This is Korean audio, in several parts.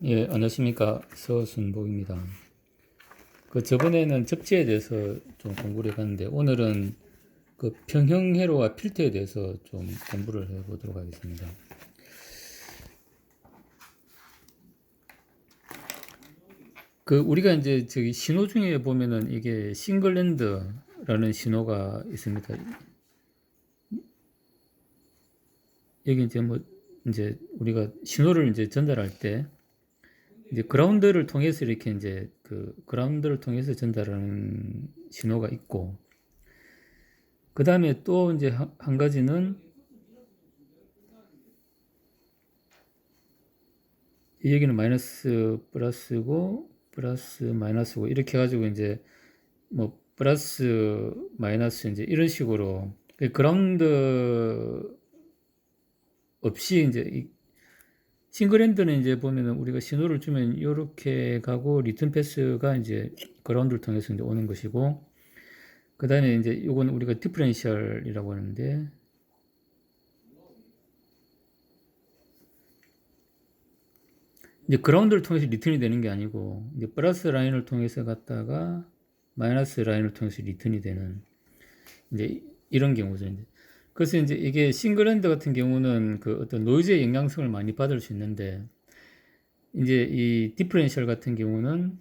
예, 안녕하십니까. 서순복입니다. 저번에는 접지에 대해서 좀 공부를 해봤는데, 오늘은 평형 회로와 필터에 대해서 좀 공부를 해보도록 하겠습니다. 우리가 이제 저기 신호 중에 보면은 이게 싱글랜드라는 신호가 있습니다. 여기 이제 우리가 신호를 이제 전달할 때, 이제 그라운드를 통해서 이렇게 이제 그라운드를 통해서 전달하는 신호가 있고, 그 다음에 또 이제 한 가지는 여기는 마이너스 플러스고 플러스 마이너스고 이렇게 해가지고 이제 뭐 플러스 마이너스 이제 이런 식으로 그라운드 없이 이제 싱글핸드는 이제 보면은 우리가 신호를 주면 이렇게 가고 리턴 패스가 이제 그라운드를 통해서 이제 오는 것이고, 그 다음에 이제 이건 우리가 디퍼런셜이라고 하는데, 이제 그라운드를 통해서 리턴이 되는 게 아니고 이제 플러스 라인을 통해서 갔다가 마이너스 라인을 통해서 리턴이 되는 이제 이런 경우죠. 이제. 그래서 이제 이게 싱글핸드 같은 경우는 어떤 노이즈의 영향성을 많이 받을 수 있는데, 이제 이 디퍼런셜 같은 경우는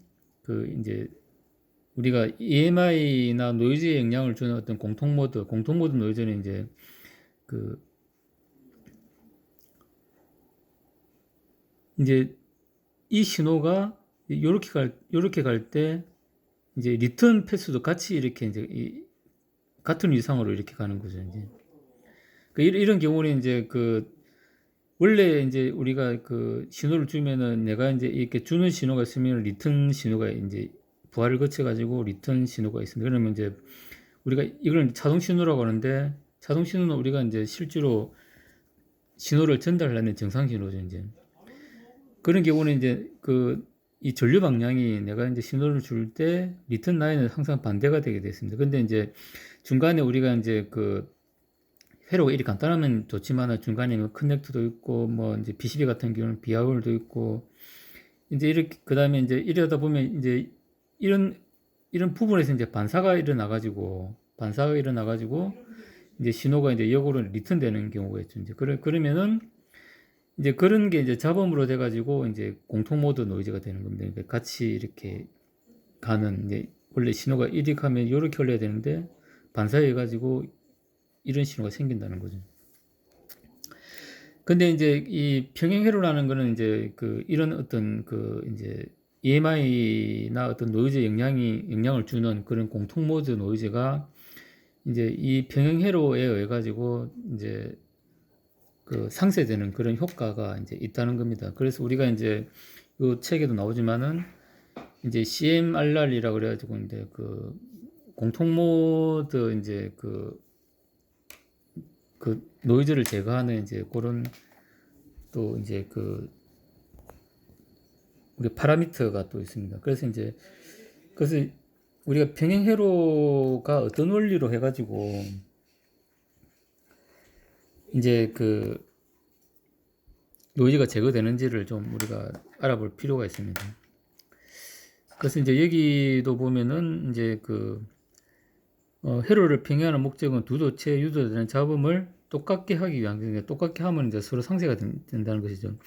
이제 우리가 EMI나 노이즈에 영향을 주는 어떤 공통 모드 노이즈는 이제 이제 이 신호가 요렇게 갈 때 이제 리턴 패스도 같이 이렇게 이제 같은 위상으로 이렇게 가는 거죠. 이제 이런 경우는 이제 원래 이제 우리가 신호를 주면은 내가 이제 이렇게 주는 신호가 있으면 리턴 신호가 이제 부하를 거쳐 가지고 리턴 신호가 있습니다. 그러면 이제 우리가 이걸 자동 신호라고 하는데, 자동 신호는 우리가 이제 실제로 신호를 전달하는 정상 신호죠. 이제 그런 경우는 이제 이 전류 방향이 내가 이제 신호를 줄 때 리턴 라인은 항상 반대가 되게 됐습니다. 근데 이제 중간에 우리가 이제 회로가 이리 간단하면 좋지만 중간에 뭐 커넥터도 있고 뭐 이제 BCB 같은 경우는 비아울도 있고 이제 이렇게 그다음에 이제 이러다 보면 이제 이런 부분에서 이제 반사가 일어나 가지고 이제 신호가 이제 역으로 리턴되는 경우가 있죠. 이제 그러면은 이제 그런 게 이제 잡음으로 돼 가지고 이제 공통 모드 노이즈가 되는 겁니다. 그러니까 같이 이렇게 가는, 이제 원래 신호가 이렇게 하면 이렇게 흘러야 되는데 반사해 가지고 이런 신호가 생긴다는 거죠. 근데 이제 이 평행회로라는 거는 이제 이런 어떤 이제 EMI나 어떤 노이즈 영향을 주는 그런 공통 모드 노이즈가 이제 이 평행회로에 의해 가지고 이제 상쇄되는 그런 효과가 이제 있다는 겁니다. 그래서 우리가 이제 이 책에도 나오지만은 이제 CMRR이라고 그래가지고 이제 공통 모드 이제 노이즈를 제거하는 이제 그런 또 이제 우리 파라미터가 또 있습니다. 그래서 우리가 평행회로가 어떤 원리로 해가지고 이제 노이즈가 제거되는지를 좀 우리가 알아볼 필요가 있습니다. 그래서 이제 여기도 보면은 이제 회로를 평행하는 목적은 두 도체에 유도되는 잡음을 똑같게 하기 위한, 그러니까 똑같게 하면 이제 서로 상쇄가 된다는 것이죠.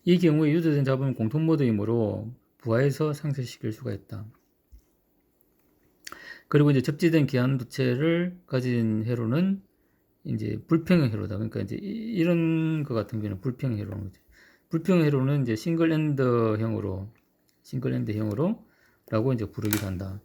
이 경우에 유도된 잡음은 공통 모드이므로 부하해서 상쇄시킬 수가 있다. 그리고 이제 접지된 기한 도체를 가진 회로는 이제 불평형 회로다. 그러니까 이제 이런 것 같은 경우는 불평형 회로는 거죠. 불평형 회로는 이제 싱글핸드형으로라고 이제 부르기도 한다.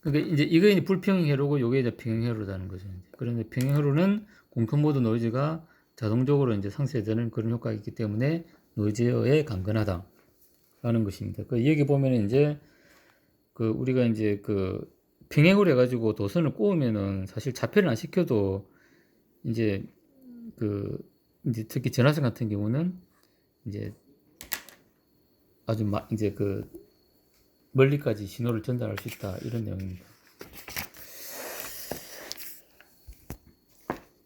그러니까 이제 이게 이제 불평형 회로고 요게 이제 평형 회로라는 거죠. 그런데 평형 회로는 공통 모드 노이즈가 자동적으로 이제 상쇄되는 그런 효과가 있기 때문에 노이즈에 강건하다라는 것입니다. 여기 보면 이제 우리가 이제 평행으로 해가지고 도선을 꼬으면은 사실 자폐를 안 시켜도 이제 이제 특히 전화선 같은 경우는 이제 아주 이제 멀리까지 신호를 전달할 수 있다, 이런 내용입니다.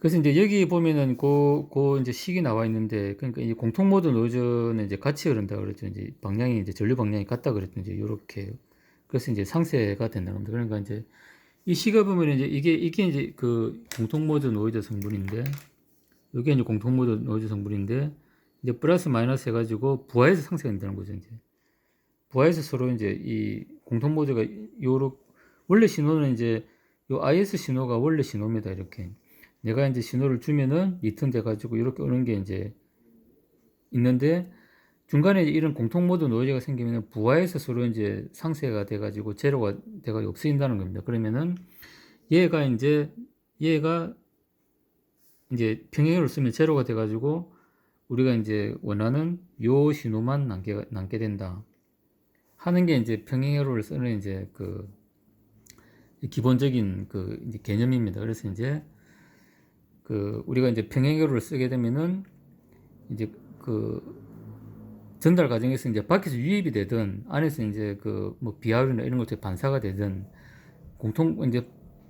그래서 이제 여기 보면은 그 이제 식이 나와 있는데, 그러니까 이 공통 모드 노이즈는 이제 같이 흐른다 그랬죠. 이제 방향이 이제 전류 방향이 같다 그랬죠. 이제 요렇게. 그래서 이제 상쇄가 된다는 겁니다. 그러니까 이제 이 식을 보면 이제 이게 이제 그 공통 모드 노이즈 성분인데, 이게 이제 공통 모드 노이즈 성분인데, 이제 플러스 마이너스 해가지고 부하해서 상쇄가 된다는 거죠. 이제 부하해서 서로 이제 이 공통 모드가 요렇게, 원래 신호는 이제 요 IS 신호가 원래 신호입니다. 이렇게. 내가 이제 신호를 주면은 리턴 돼가지고 이렇게 오는 게 이제 있는데, 중간에 이런 공통 모드 노이즈가 생기면 부하에서 서로 이제 상쇄가 돼가지고 제로가 돼가지고 없어진다는 겁니다. 그러면은 얘가 이제 평행으로 쓰면 제로가 돼가지고 우리가 이제 원하는 요 신호만 남게 된다 하는 게 이제 평행회로를 쓰는 이제 그 기본적인 그 이제 개념입니다. 그래서 이제 그 우리가 이제 평행회로를 쓰게 되면은 이제 그 전달 과정에서 이제 밖에서 유입이 되든 안에서 이제 그 뭐 비하율이나 이런 것들이 반사가 되든 공통 이제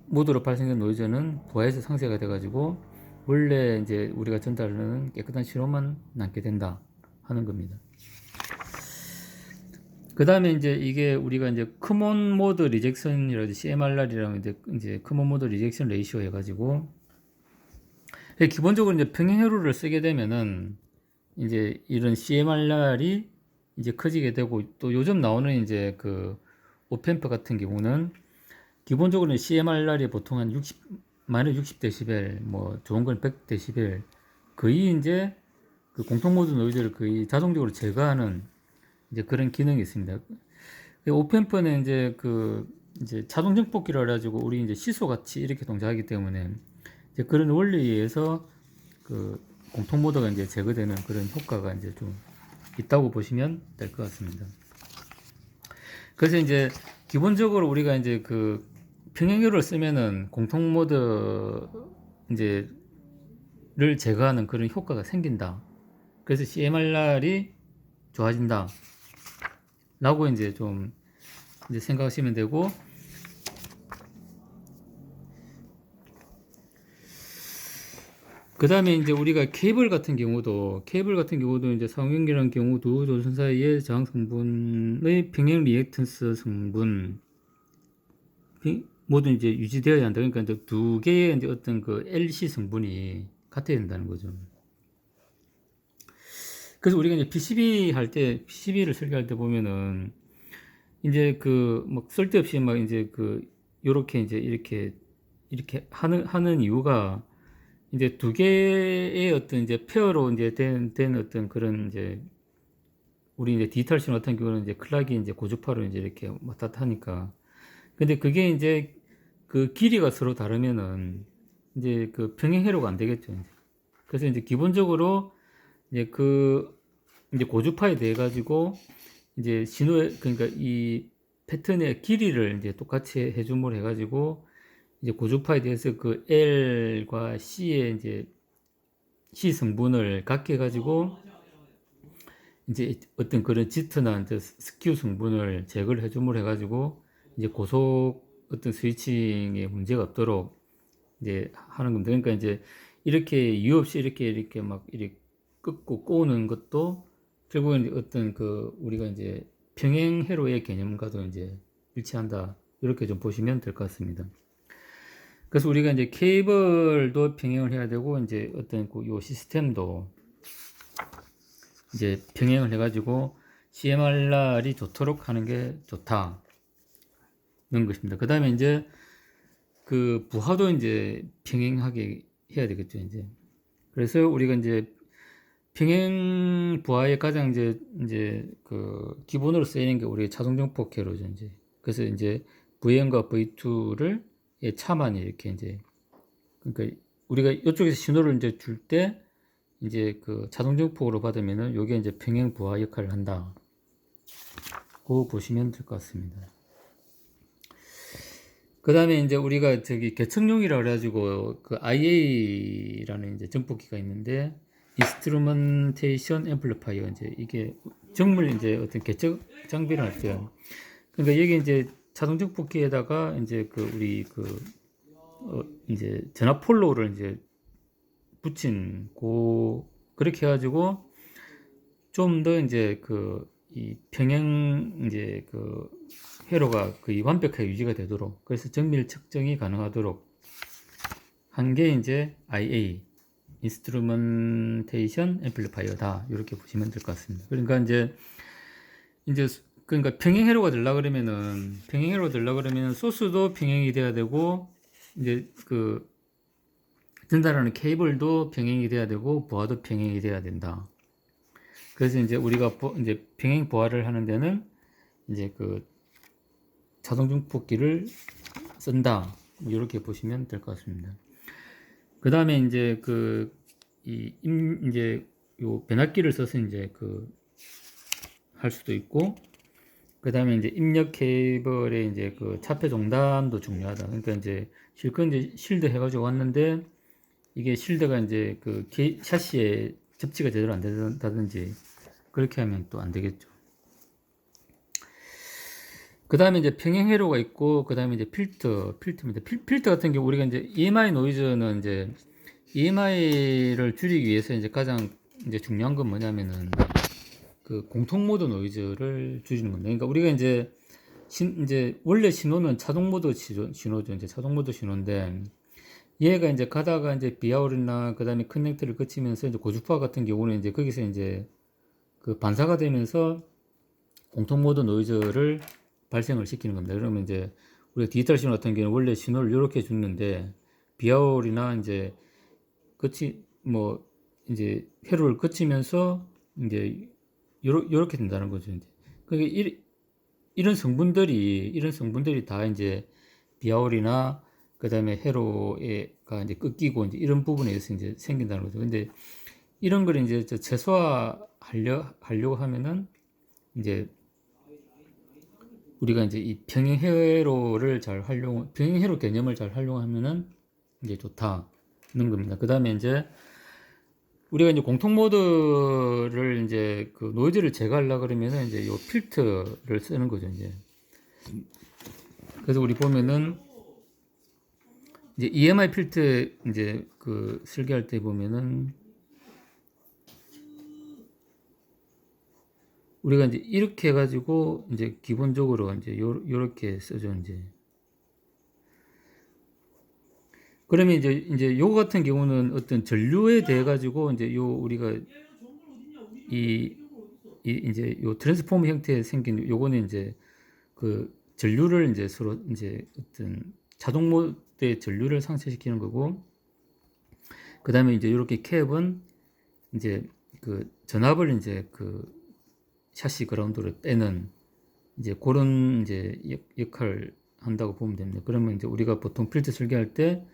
모드로 발생된 노이즈는 부하에서 상쇄가 돼가지고 원래 이제 우리가 전달하는 깨끗한 신호만 남게 된다 하는 겁니다. 그 다음에 이제 이게 우리가 이제 커먼 모드 리젝션이라든지 CMRR이라는 이제 커먼 모드 리젝션 레이시오 해가지고 기본적으로 이제 평행회로를 쓰게 되면은 이제 이런 CMRR이 이제 커지게 되고, 또 요즘 나오는 이제 그 오펜프 같은 경우는 기본적으로 CMRR이 보통 한 60데시벨, 뭐 좋은 건 100데시벨, 거의 이제 그 공통 모드 노이즈를 거의 자동적으로 제거하는 이제 그런 기능이 있습니다. 오펜프는 이제 그 이제 자동 정폭기라 해가지고 우리 이제 시소 같이 이렇게 동작하기 때문에 이제 그런 원리에 의해서 그 공통 모드가 이제 제거되는 그런 효과가 이제 좀 있다고 보시면 될 것 같습니다. 그래서 이제 기본적으로 우리가 이제 그 평행회로를 쓰면은 공통 모드 이제를 제거하는 그런 효과가 생긴다. 그래서 CMRR이 좋아진다. 라고 이제 좀 이제 생각하시면 되고, 그 다음에 이제 우리가 케이블 같은 경우도 이제 상용기라는 경우 두 조선 사이의 저항 성분의 평행 리액턴스 성분 모두 이제 유지되어야 한다. 그러니까 이제 두 개의 이제 어떤 그 LC 성분이 같아야 된다는 거죠. 그래서 우리가 이제 PCB를 설계할 때 보면은 이제 그 막 쓸데없이 막 이제 그 요렇게 이제 이렇게 하는 이유가 이제 두 개의 어떤 이제 페어로 이제 된 어떤 그런 이제 우리 이제 디지털 신호 같은 경우는 이제 클락이 이제 고주파로 이제 이렇게 왔다 갔다 하니까, 근데 그게 이제 그 길이가 서로 다르면은 이제 그 평행 회로가 안 되겠죠. 이제. 그래서 이제 기본적으로 이제 그 이제 고주파에 대해 가지고 이제 그러니까 이 패턴의 길이를 이제 똑같이 해줌으로 해가지고 이제 고주파에 대해서 그 L과 C의 이제 C 성분을 갖게 해가지고 이제 어떤 그런 지트나 이제 스큐 성분을 제거를 해줌으로 해가지고 이제 고속 어떤 스위칭에 문제가 없도록 이제 하는 겁니다. 그러니까 이제 이렇게 이유 없이 이렇게 막 이렇게 끊고 꼬는 것도 결국은 이제 어떤 그 우리가 이제 평행 회로의 개념과도 이제 일치한다. 이렇게 좀 보시면 될 것 같습니다. 그래서 우리가 이제 케이블도 평행을 해야 되고, 이제 어떤 그 요 시스템도 이제 평행을 해가지고 CMRR이 좋도록 하는 게 좋다는 것입니다. 그 다음에 이제 그 부하도 이제 평행하게 해야 되겠죠, 이제. 그래서 우리가 이제 평행 부하의 가장 이제 그 기본으로 쓰이는 게 우리 자동 정폭 회로죠, 이제. 그래서 이제 V1과 V2를 차만 이렇게 이제, 그러니까 우리가 이쪽에서 신호를 이제 줄 때 이제 그 자동 정폭으로 받으면은 요게 이제 평행 부하 역할을 한다. 고 보시면 될 것 같습니다. 그 다음에 이제 우리가 저기 개척용이라 그래가지고 그 IA라는 이제 정폭기가 있는데, 인스트루먼테이션 앰플리파이어, 이제 이게 정물 이제 어떤 개척 장비를 할 때, 그러니까 여기 이제 자동 정폭기에다가 이제 그 우리 그 이제 전압 폴로를 이제 붙인 그렇게 해가지고 좀 더 이제 이 평행 이제 회로가 거의 완벽하게 유지가 되도록, 그래서 정밀 측정이 가능하도록 한 게 이제 IA 인스트루먼테이션 앰플리파이어다, 이렇게 보시면 될 것 같습니다. 그러니까 이제 그러니까 평행 회로가 되려고 그러면 소스도 평행이 돼야 되고, 이제 전달하는 케이블도 평행이 돼야 되고, 보아도 평행이 돼야 된다. 그래서 이제 우리가 이제 평행 보아를 하는 데는 이제 자동 증폭기를 쓴다, 이렇게 보시면 될 것 같습니다. 그 다음에 이제 이제 요 변압기를 써서 이제 할 수도 있고, 그 다음에 이제 입력 케이블의 이제 차폐 종단도 중요하다. 그러니까 이제 실컷 이제 실드 해가지고 왔는데, 이게 실드가 이제 샤시에 접지가 제대로 안 된다든지, 그렇게 하면 또 안 되겠죠. 그 다음에 이제 평행 회로가 있고, 그 다음에 이제 필터입니다. 필터 같은 경우 우리가 이제 EMI 노이즈는 이제 EMI를 줄이기 위해서 이제 가장 이제 중요한 건 뭐냐면은 공통 모드 노이즈를 줄이는 겁니다. 그러니까 우리가 이제 원래 신호는 자동 모드 신호죠. 이제 자동 모드 신호인데, 얘가 이제 가다가 이제 비아울이나 그 다음에 커넥터를 거치면서 이제 고주파 같은 경우는 이제 거기서 이제 반사가 되면서 공통 모드 노이즈를 발생을 시키는 겁니다. 그러면 이제 우리가 디지털 신호 같은 경우는 원래 신호를 이렇게 주는데, 비아울이나 이제 이제 회로를 거치면서 이제 요렇게 된다는 거죠. 이제 그러니까 이런 성분들이 다 이제 비아울이나 그 다음에 회로가 이제 꺾이고 이제 이런 부분에 의해서 이제 생긴다는 거죠. 근데 이런 걸 이제 최소화하려고 하면은 이제 우리가 이제 이 평행회로 개념을 잘 활용하면은 이제 좋다는 겁니다. 그 다음에 이제 우리가 이제 공통 모드를 이제 노이즈를 제거하려고 그러면은 이제 요 필터를 쓰는 거죠, 이제. 그래서 우리 보면은 이제 EMI 필터 이제 설계할 때 보면은 우리가 이제 이렇게 해가지고 이제 기본적으로 이제 요렇게 쓰죠, 이제. 그러면 이제 요거 같은 경우는 어떤 전류에 대해 가지고 이제 우리가 이제 요 트랜스포머 형태에 생긴 요거는 이제 전류를 이제 서로 이제 어떤 자동 모드의 전류를 상쇄시키는 거고, 그 다음에 이제 이렇게 캡은 이제 전압을 이제 샤시 그라운드로 빼는 이제 그런 이제 역할을 한다고 보면 됩니다. 그러면 이제 우리가 보통 필터 설계할 때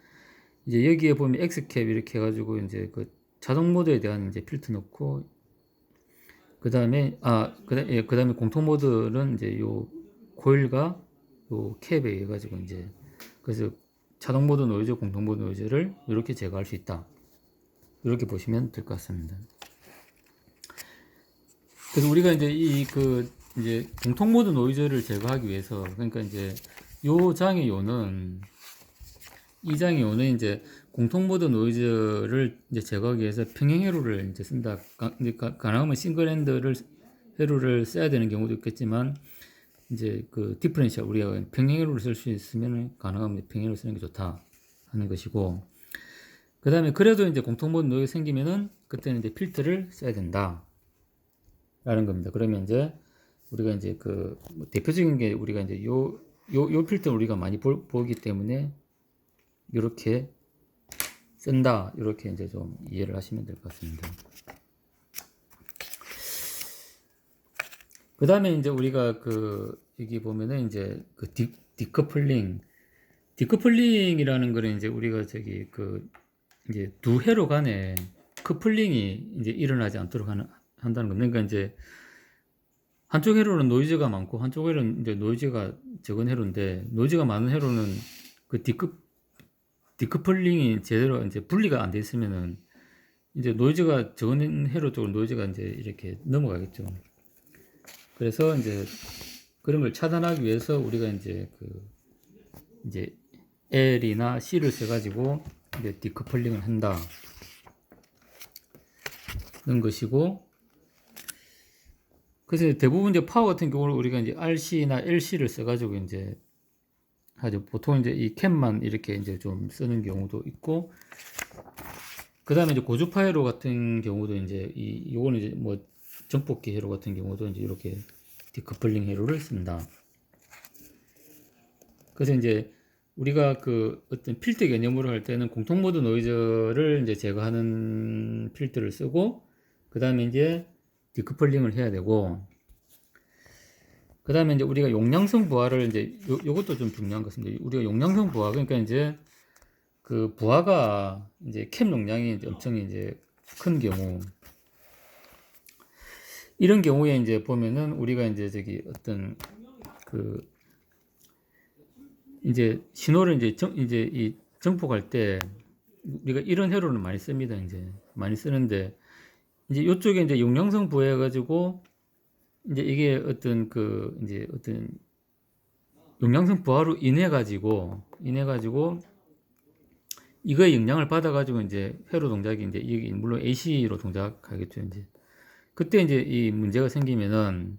이제 여기에 보면 X캡 이렇게 해가지고 이제 자동 모드에 대한 이제 필터 넣고, 그 다음에 공통 모드는 이제 요 코일과 요 캡에 의해 가지고 이제 그래서 자동 모드 노이즈, 공통 모드 노이즈를 이렇게 제거할 수 있다. 이렇게 보시면 될 것 같습니다. 그래서 우리가 이제 이제 공통 모드 노이즈를 제거하기 위해서, 그러니까 이제 이 장의 요는 이제 공통 모드 노이즈를 이제 제거하기 위해서 평행 회로를 이제 쓴다. 이제 가능하면 싱글 핸드 회로를 써야 되는 경우도 있겠지만, 이제 디퍼런셜 우리가 평행 회로를 쓸 수 있으면 가능하면 평행 회로를 쓰는 게 좋다 하는 것이고, 그 다음에 그래도 이제 공통 모드 노이즈가 생기면은 그때는 이제 필터를 써야 된다 라는 겁니다. 그러면 이제 우리가 이제 대표적인 게 우리가 이제 요 필터를 우리가 많이 보기 때문에 이렇게 쓴다, 이렇게 이제 좀 이해를 하시면 될 것 같습니다. 그 다음에 이제 우리가 여기 보면은 이제 디커플링이라는 거는 이제 우리가 이제 두 회로 간에 커플링이 이제 일어나지 않도록 한다는 겁니다. 그러니까 이제 한쪽 회로는 노이즈가 많고 한쪽 회로는 이제 노이즈가 적은 회로인데, 노이즈가 많은 회로는 디커플링이 제대로 이제 분리가 안 돼 있으면은 이제 노이즈가 적은 회로 쪽으로 노이즈가 이제 이렇게 넘어가겠죠. 그래서 이제 그런 걸 차단하기 위해서 우리가 이제 이제 L이나 C를 써가지고 이제 디커플링을 한다. 넣은 것이고, 그래서 대부분 이제 파워 같은 경우는 우리가 이제 RC나 LC를 써가지고 이제 하죠. 보통 이제 이 캡만 이렇게 이제 좀 쓰는 경우도 있고, 그 다음에 이제 고주 파이로 같은 경우도 이제 요거는 이제 뭐 전폭기 회로 같은 경우도 이제 이렇게 디커플링 회로를 씁니다. 그래서 이제 우리가 그 어떤 필터 개념으로 할 때는 공통 모드 노이즈를 이제 제거하는 필터를 쓰고, 그 다음에 이제 디커플링을 해야 되고, 그 다음에 이제 우리가 용량성 부하를 이제 요것도 좀 중요한 것 같습니다. 우리가 용량성 부하, 그러니까 이제 그 부하가 이제 캡 용량이 이제 엄청 이제 큰 경우, 이런 경우에 이제 보면은 우리가 이제 저기 어떤 그 이제 신호를 이제 이 정폭할 때 우리가 이런 회로를 많이 씁니다. 이제 많이 쓰는데, 이제 이쪽에 이제 용량성 부해 가지고 이제 이게 어떤 그 이제 어떤 용량성 부하로 인해 가지고 이거의 영향을 받아 가지고 이제 회로 동작이 이제 이게 물론 AC로 동작하겠죠. 이제 그때 이제 이 문제가 생기면은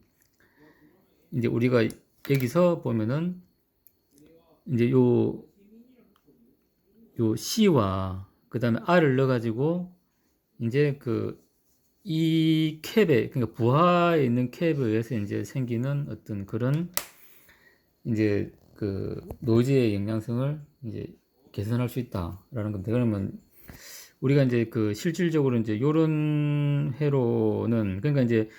이제 우리가 여기서 보면은 이제 요 C와 그 다음에 R을 넣어 가지고 이제 그 이 캡에, 그러니까 부하에 있는 캡에 의해서 이제 생기는 어떤 그런 이제 그 노이즈의 영향성을 이제 개선할 수 있다라는 건데, 그러면 우리가 이제 그 실질적으로 이제 요런 회로는, 그러니까 이제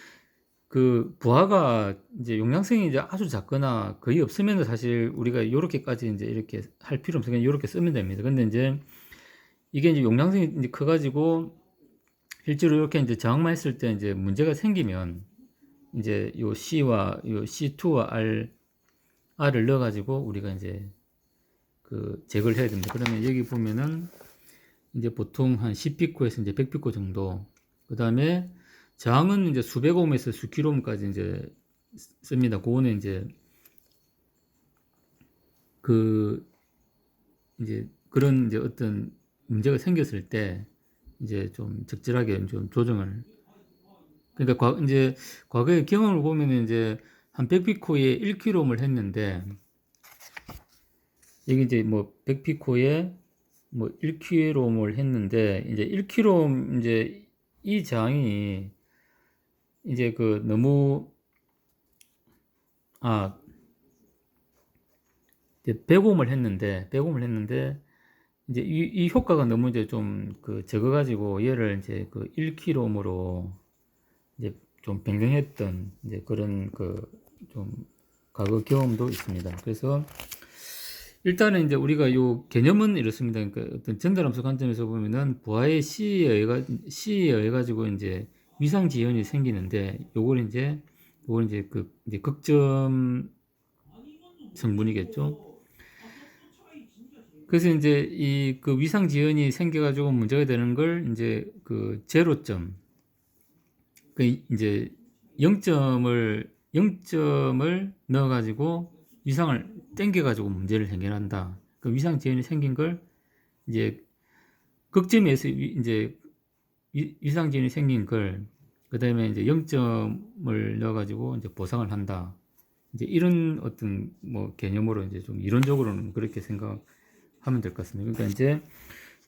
그 부하가 이제 용량성이 이제 아주 작거나 거의 없으면 사실 우리가 요렇게까지 이제 이렇게 할 필요 없으니까 요렇게 쓰면 됩니다. 근데 이제 이게 이제 용량성이 이제 커가지고 실제로 이렇게 이제 저항만 했을 때 이제 문제가 생기면 이제 요 C와 요 C2와 R을 넣어가지고 우리가 이제 그 제거를 해야 됩니다. 그러면 여기 보면은 이제 보통 한 10피코에서 이제 100피코 정도, 그 다음에 저항은 이제 수백 옴에서 수킬로 옴까지 이제 씁니다. 그거는 이제 그 이제 그런 이제 어떤 문제가 생겼을 때 이제 좀 적절하게 좀 조정을, 그러니까 이제 과거의 경험을 보면 이제 한 100피코에 1킬로옴을 했는데, 여기 이제 뭐 100피코에 뭐 1킬로옴을 했는데 이제 1킬로옴 이제 이 저항이 이제 그 너무 이제 100옴을 했는데 이제 이 효과가 너무 이제 좀 그 적어가지고 얘를 이제 그 1킬로옴으로 이제 좀 변경했던 이제 그런 그 좀 과거 경험도 있습니다. 그래서 일단은 이제 우리가 요 개념은 이렇습니다. 그러니까 어떤 전달함수 관점에서 보면은 부하의 C에 의해 가지고 이제 위상 지연이 생기는데, 요걸 이제 그 이제 극점 성분이겠죠. 그래서 이제 이 그 위상 지연이 생겨가지고 문제가 되는 걸 이제 그 제로점, 그 이제 0점을 넣어가지고 위상을 땡겨가지고 문제를 해결한다. 그 위상 지연이 생긴 걸 이제 극점에서 이제 위상 지연이 생긴 걸 그 다음에 이제 0점을 넣어가지고 이제 보상을 한다. 이제 이런 어떤 뭐 개념으로 이제 좀 이론적으로는 그렇게 생각하면 될 것 같습니다. 그러니까 이제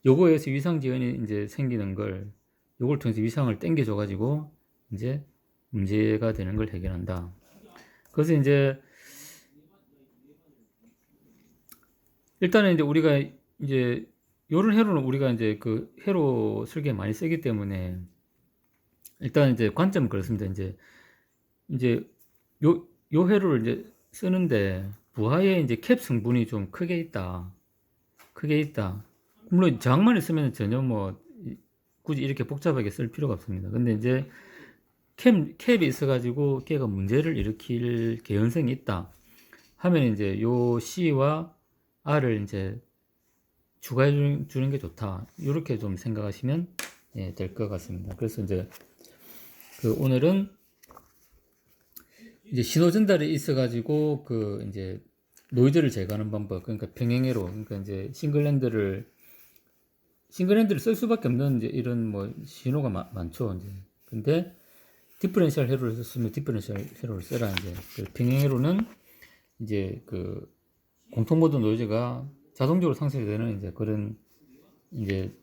요거에서 위상 지연이 이제 생기는 걸 요걸 통해서 위상을 땡겨줘 가지고 이제 문제가 되는 걸 해결한다. 그래서 이제 일단은 이제 우리가 이제 요런 회로는 우리가 이제 그 회로 설계 많이 쓰기 때문에 일단 이제 관점은 그렇습니다. 이제 요 회로를 이제 쓰는데 부하에 이제 캡 성분이 좀 크게 있다. 물론 저항만 있으면 전혀 뭐 굳이 이렇게 복잡하게 쓸 필요가 없습니다. 근데 이제 캡이 있어가지고 걔가 문제를 일으킬 개연성이 있다 하면 이제 요 C와 R을 이제 추가해 주는 게 좋다. 이렇게 좀 생각하시면 될 것 같습니다. 그래서 이제 그 오늘은 이제 신호 전달이 있어가지고 그 이제 노이즈를 제거하는 방법, 그러니까 평행회로, 그러니까 이제 싱글랜드를 싱글핸드를 쓸 수밖에 없는 이제 이런 뭐 신호가 많죠. 이제. 근데 디퍼런셜 회로를 썼으면 디퍼런셜 회로를 써라. 이제 그 평행 회로는 이제 그 공통 모드 노이즈가 자동적으로 상쇄되는 이제 그런 이제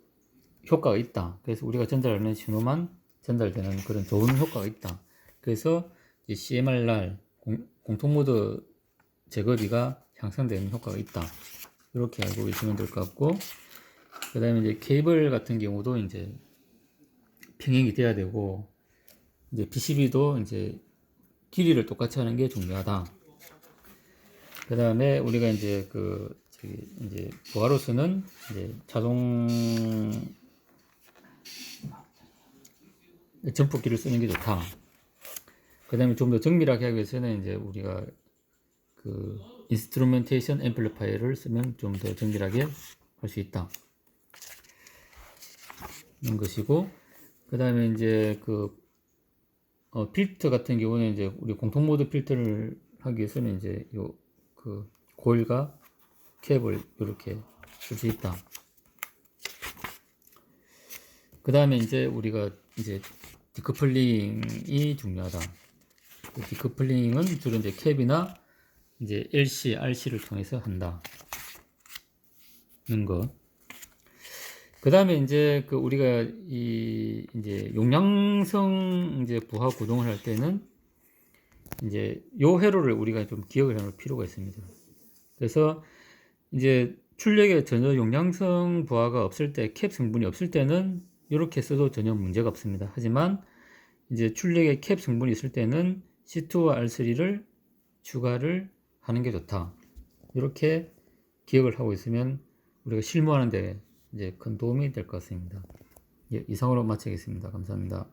효과가 있다. 그래서 우리가 전달하는 신호만 전달되는 그런 좋은 효과가 있다. 그래서 CMRR 공통 모드 제거비가 향상되는 효과가 있다. 이렇게 알고 계시면 될 것 같고, 그 다음에 이제 케이블 같은 경우도 이제 평행이 돼야 되고, 이제 PCB도 이제 길이를 똑같이 하는 게 중요하다. 그 다음에 우리가 이제 이제 부하로서는 이제 자동 전폭기를 쓰는 게 좋다. 그 다음에 좀 더 정밀하게 하기 위해서는 이제 우리가 그 인스트루멘테이션 앰플리파이어를 쓰면 좀 더 정밀하게 할 수 있다. 이런 것이고, 그 다음에 이제 필터 같은 경우는 이제 우리 공통 모드 필터를 하기 위해서는 이제 고일과 캡을 이렇게 쓸 수 있다. 그 다음에 이제 우리가 이제 디커플링이 중요하다. 그 디커플링은 주로 이제 캡이나 이제 LC, RC를 통해서 한다는 것. 그 다음에 이제 우리가 이제 용량성 이제 부하 구동을 할 때는 이제 요 회로를 우리가 좀 기억을 해놓을 필요가 있습니다. 그래서 이제 출력에 전혀 용량성 부하가 없을 때, 캡 성분이 없을 때는 이렇게 써도 전혀 문제가 없습니다. 하지만 이제 출력에 캡 성분이 있을 때는 C2와 R3를 추가를 하는 게 좋다. 이렇게 기억을 하고 있으면 우리가 실무하는데 이제 큰 도움이 될 것 같습니다. 예, 이상으로 마치겠습니다. 감사합니다.